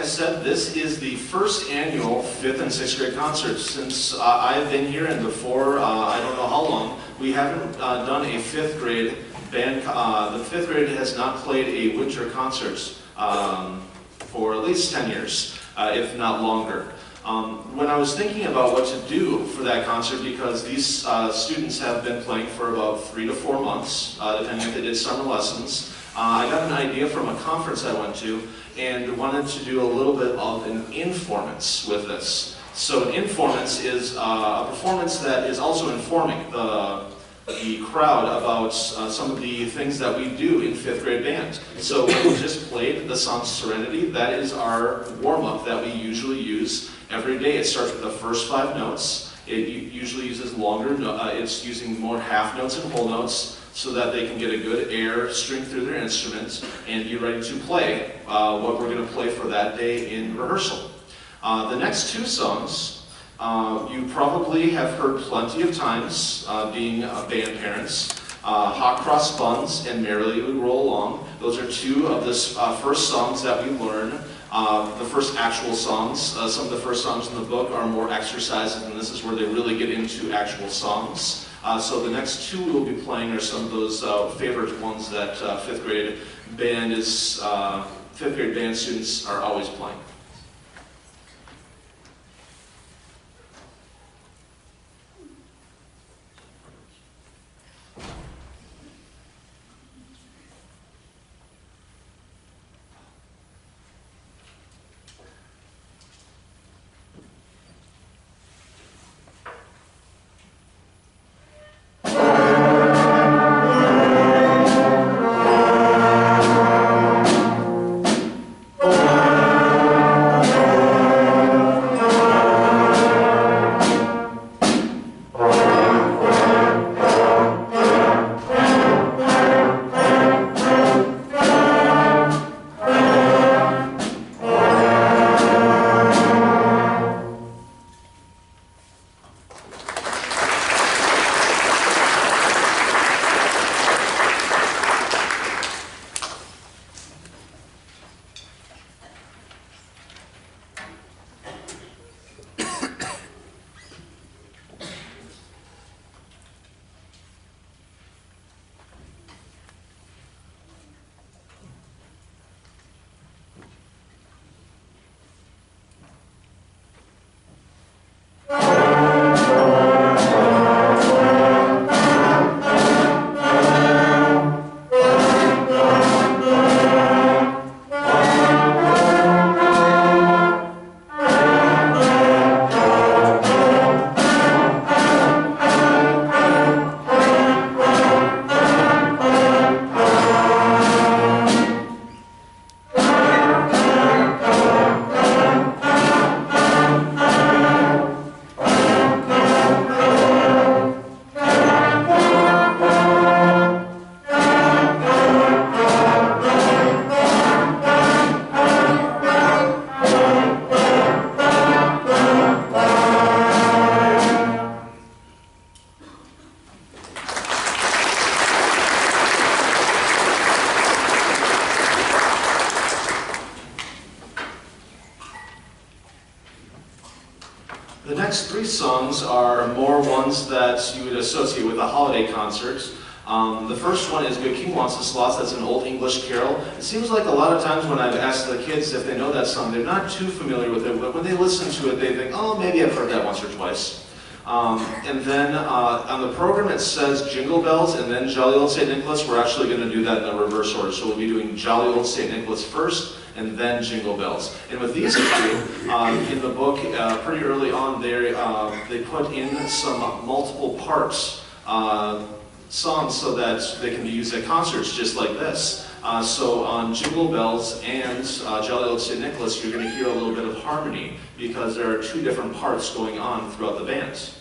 said, this is the first annual 5th and 6th grade concert. Since I've been here and before, I don't know how long, we haven't done a 5th grade band. The 5th grade has not played a winter concert for at least 10 years, if not longer. When I was thinking about what to do for that concert, because these students have been playing for about 3 to 4 months, depending if they did summer lessons, I got an idea from a conference I went to and wanted to do a little bit of an informance with this. So an informance is a performance that is also informing the crowd about some of the things that we do in 5th grade band. So when we just played the song Serenity, that is our warm-up that we usually use every day. It starts with the first 5 notes. It usually uses longer, it's using more half notes and whole notes so that they can get a good air string through their instruments and be ready to play what we're going to play for that day in rehearsal. The next 2 songs you probably have heard plenty of times being band parents. Hot Cross Buns and Merrily We Roll Along. Those are 2 of the first songs that we learn. The first actual songs. Some of the first songs in the book are more exercises, and this is where they really get into actual songs. So the next 2 we'll be playing are some of those favorite ones that 5th grade band students are always playing. The next 3 songs are more ones that you would associate with a holiday concert. The first one is Good King Wenceslas. That's an old English carol. It seems like a lot of times when I've asked the kids if they know that song, they're not too familiar with it, but when they listen to it, they think, oh, maybe I've heard that once or twice. And then on the program it says Jingle Bells and then Jolly Old St. Nicholas. We're actually going to do that in the reverse order. So we'll be doing Jolly Old St. Nicholas first and then Jingle Bells. And with these 2, in the book, pretty early on, they put in some multiple parts songs so that they can be used at concerts just like this. So on Jingle Bells and Jolly Old St. Nicholas, you're going to hear a little bit of harmony because there are 2 different parts going on throughout the band.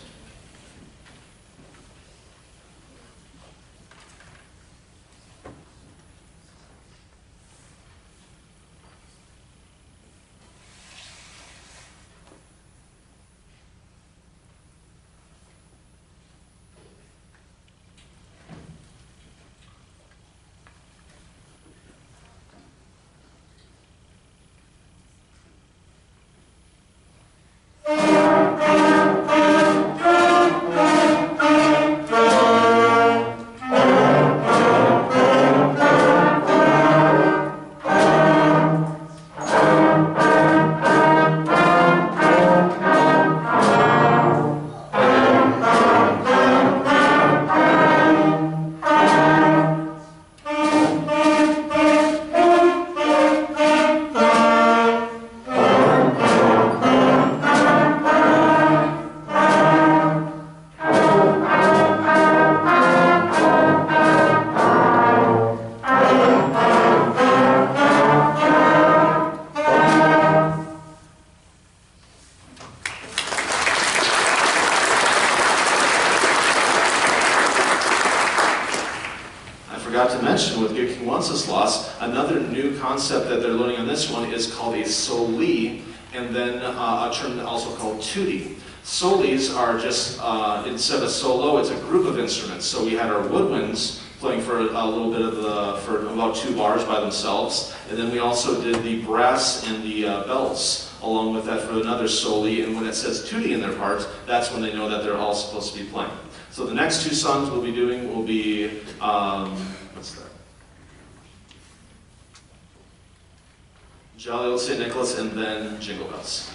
another new concept that they're learning on this one is called a soli, and then a term also called tutti. Solis are just, instead of solo, it's a group of instruments. So we had our woodwinds playing for a little bit of for about 2 bars by themselves. And then we also did the brass and the bells along with that for another soli. And when it says tutti in their parts, that's when they know that they're all supposed to be playing. So the next 2 songs we'll be doing will be, what's that? Jolly Old St. Nicholas, and then Jingle Bells.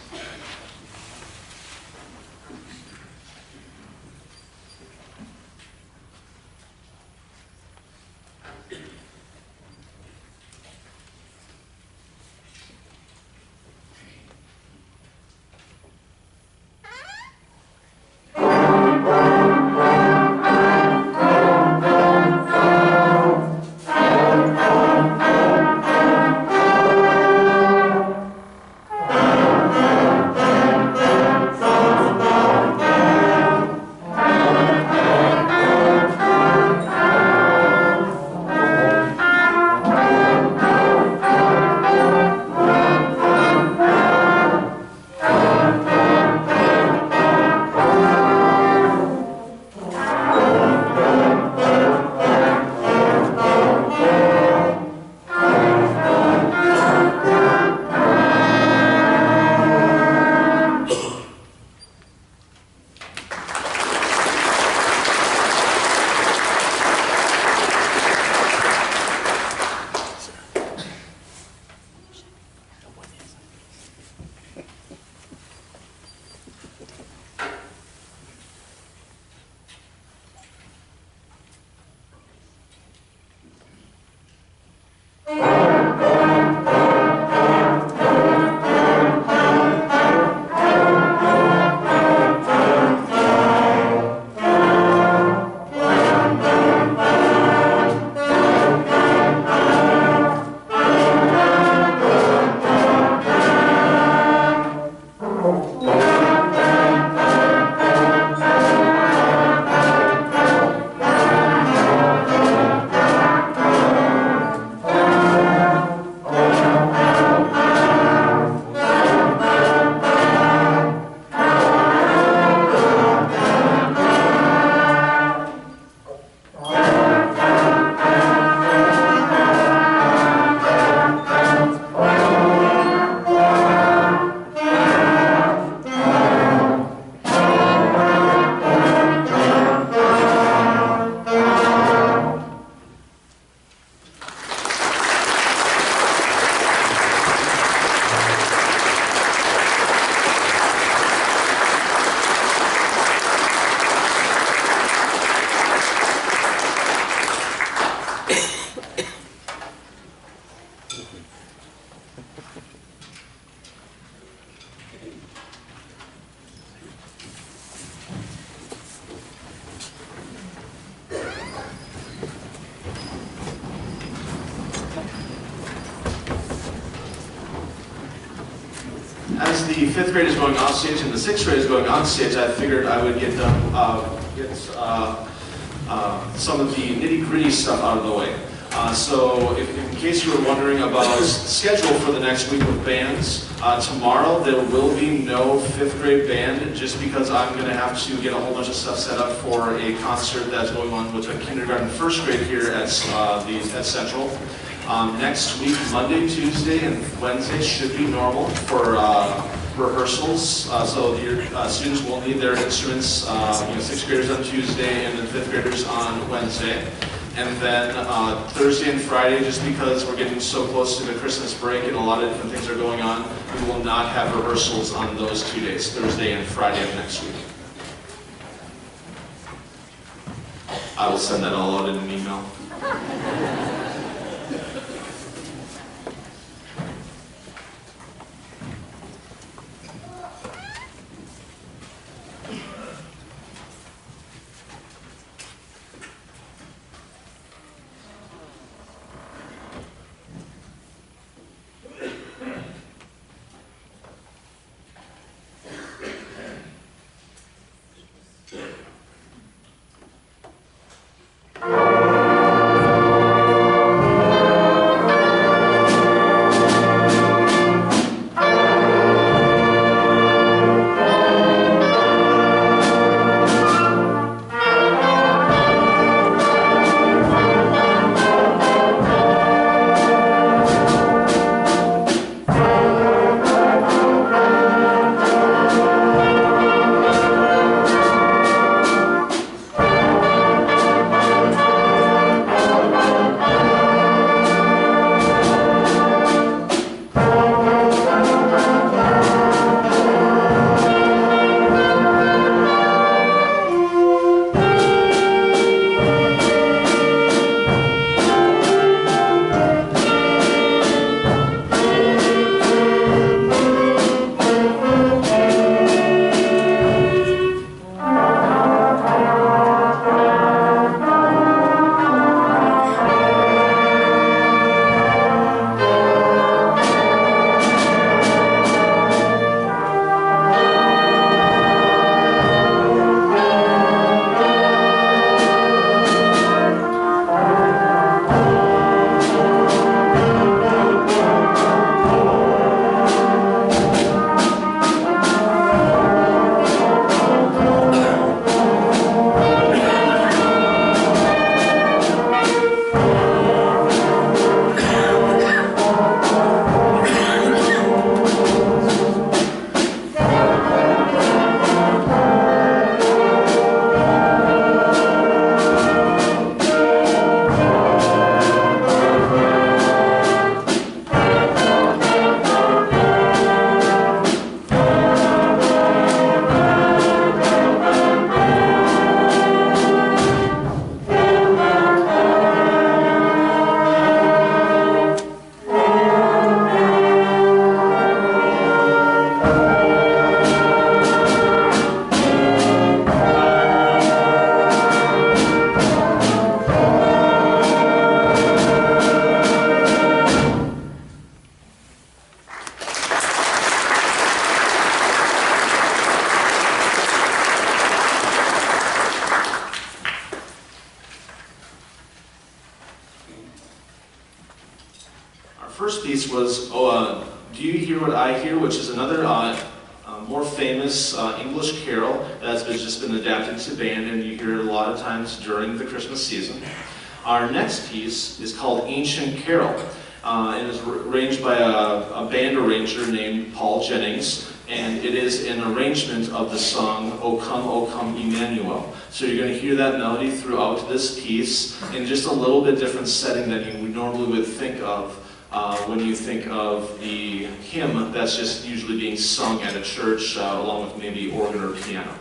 As the 5th grade is going off stage and the 6th grade is going on stage, I figured I would get some of the nitty-gritty stuff out of the way. So in case you were wondering about the schedule for the next week of bands, tomorrow there will be no 5th grade band just because I'm going to have to get a whole bunch of stuff set up for a concert that's going on with a kindergarten 1st grade here at Central. Next week, Monday, Tuesday, and Wednesday should be normal for rehearsals. So your students will need their instruments, 6th graders on Tuesday and then 5th graders on Wednesday. And then Thursday and Friday, just because we're getting so close to the Christmas break and a lot of different things are going on, we will not have rehearsals on those 2 days, Thursday and Friday of next week. I will send that all out in an email. first piece was Do You Hear What I Hear, which is another more famous English carol that's just been adapted to band, and you hear it a lot of times during the Christmas season. Our next piece is called Ancient Carol, and is arranged by a band arranger named Paul Jennings, and it is an arrangement of the song O Come, Emmanuel. So you're going to hear that melody throughout this piece in just a little bit different setting than you normally would think of when you think of the hymn that's just usually being sung at a church along with maybe organ or piano.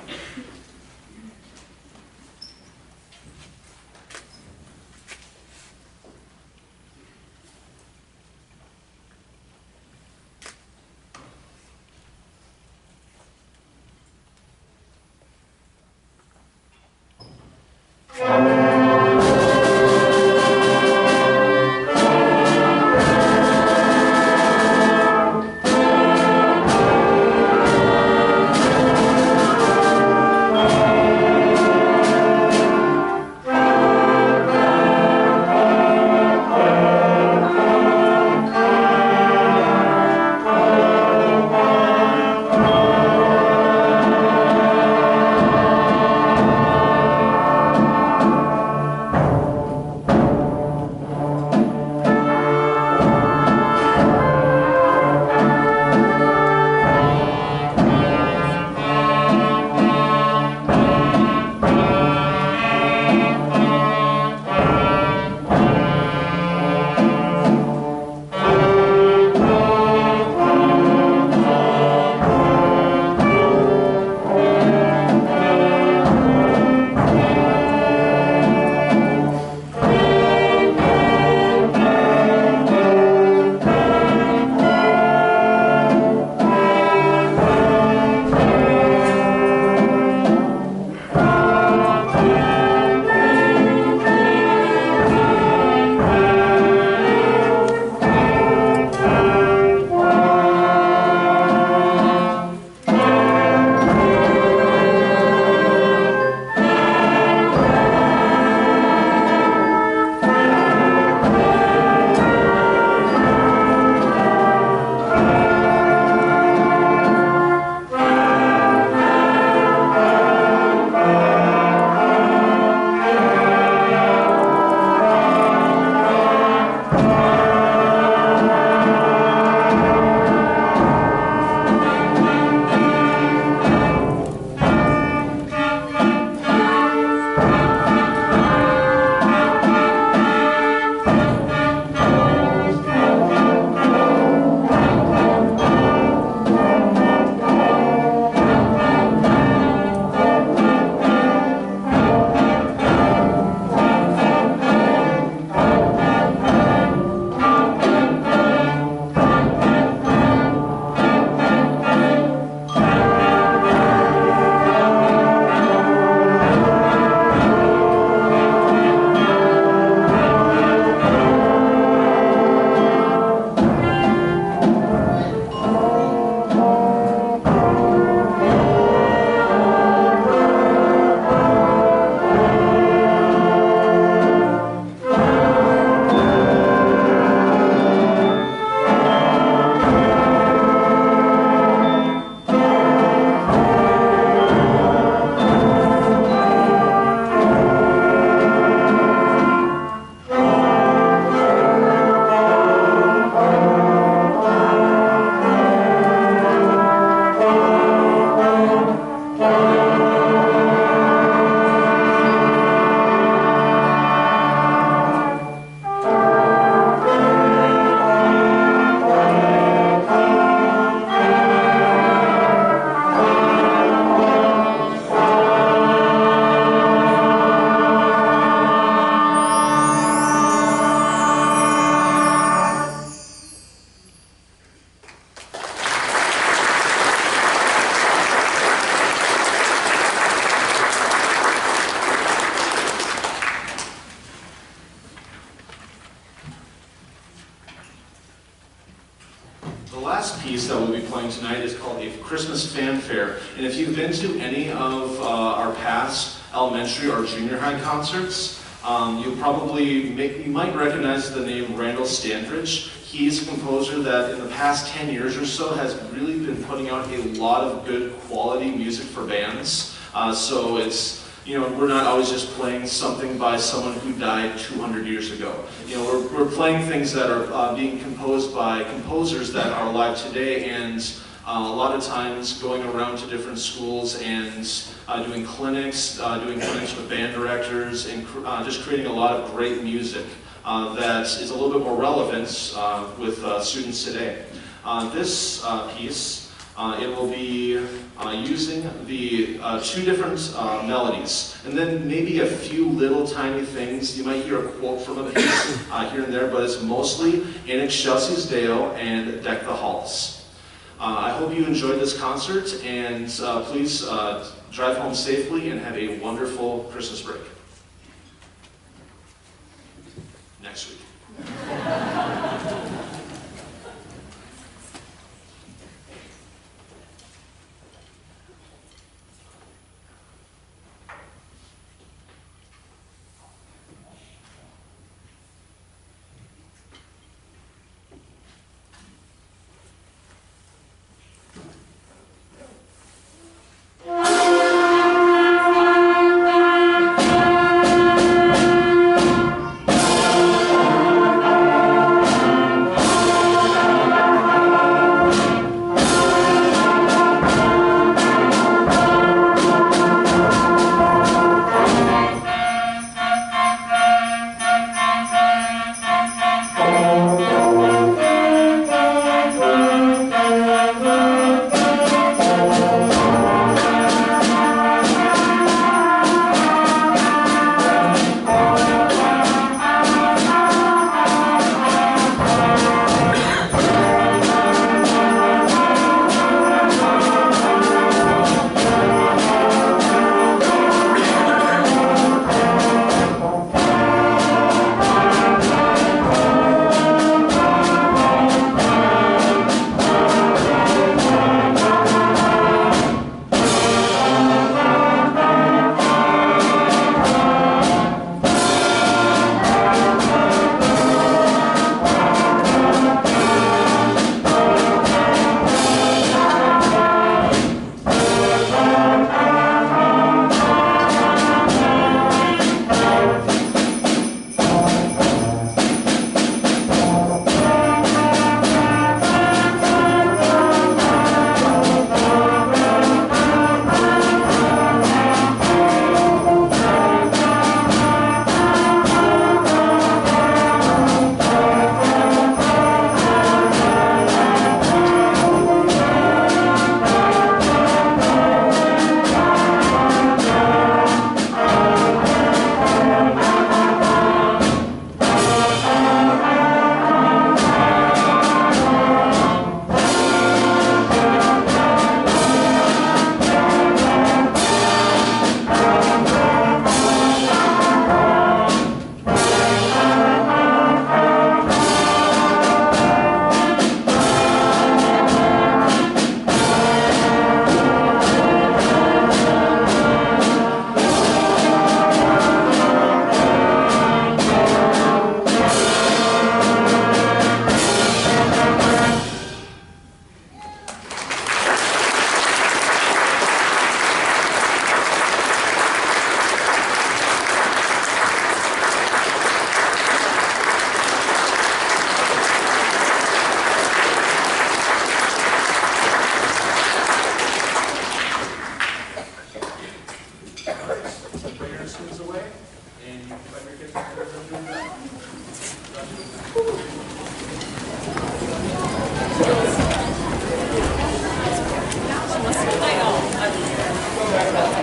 last piece that we'll be playing tonight is called A Christmas Fanfare. And if you've been to any of our past elementary or junior high concerts, You might recognize the name Randall Standridge. He's a composer that in the past 10 years or so has really been putting out a lot of good quality music for bands. So it's, we're not always just playing something by someone who died 200 years ago. We're playing things that are being composed by composers that are alive today, and a lot of times going around to different schools and doing clinics with band directors, and just creating a lot of great music that is a little bit more relevant with students today. This piece, it will be using the two different melodies, and then maybe a few little tiny things. You might hear a quote from a piece here and there, but it's mostly In Excelsis Deo and Deck the Halls. I hope you enjoyed this concert, and please drive home safely and have a wonderful Christmas break.